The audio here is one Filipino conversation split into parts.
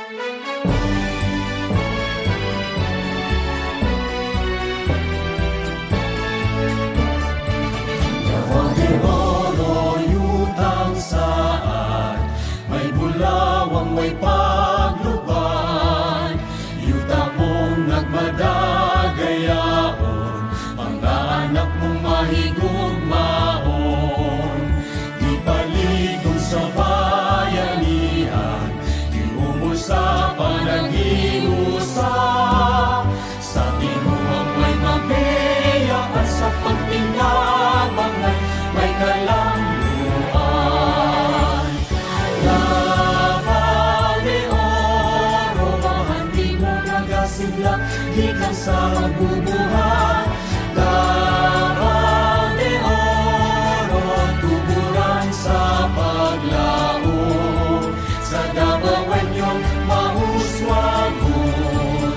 Oro yutang saan, may bulawang may pagluban. Yuta mong nagmadagayaon, mga anak mong mahigugmaon. Di paligong sa bayanihan, di umol sa panagiusa. Sa tinuang may mabeya at sa pagtinabangay may kalanguan. Davao de Oro, mahandi mo nagasigla, gikan sa bubuhan. Davao de Oro, tuburan sa paglao. Sa Davao inyong mahuswagon,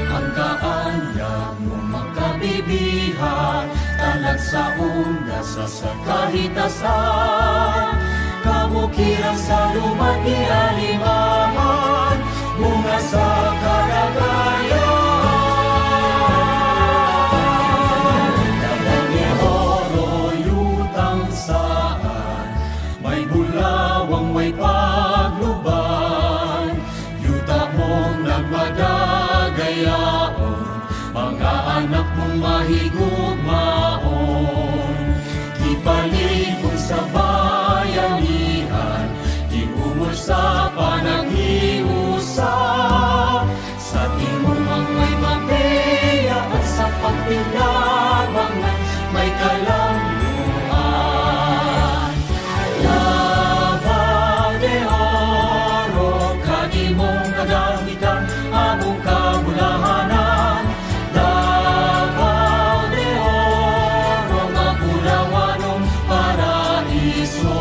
ang kaanyag mo makabibihan. Talag sa undas sa kahitasan, kamukiran sa lumaki alimahan, bunga sa kalagayan. Davao de Oro yutang saan, may bulawang may pagluban. Yuta mong nagmadagayaon, mga anak mong mahigugmaon. Di paligong sa bayanihan, di umol sa panaghiusa. Sa tinuang may mabeya at sa pagtinabangan may kalanguan. Davao de Oro, kadi mong nagamitan among kabulahanan. Davao de Oro, mapulawanong paraiso.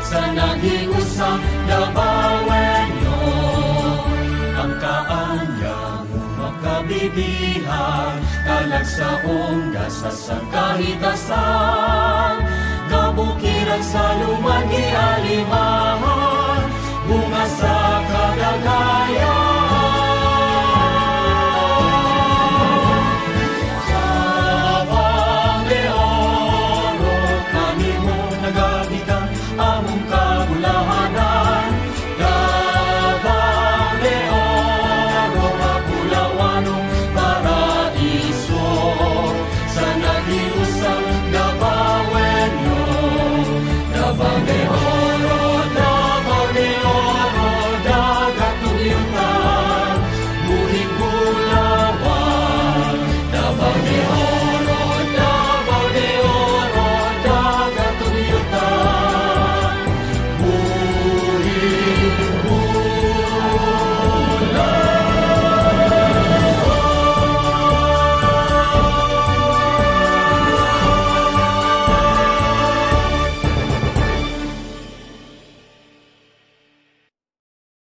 Sa naghiusang Davaoenyo, ang kaanyang makabibihan. Talag sa unggas sa kahitasan, kabukiran sa lumagi alimahan, bunga sa kadagatan.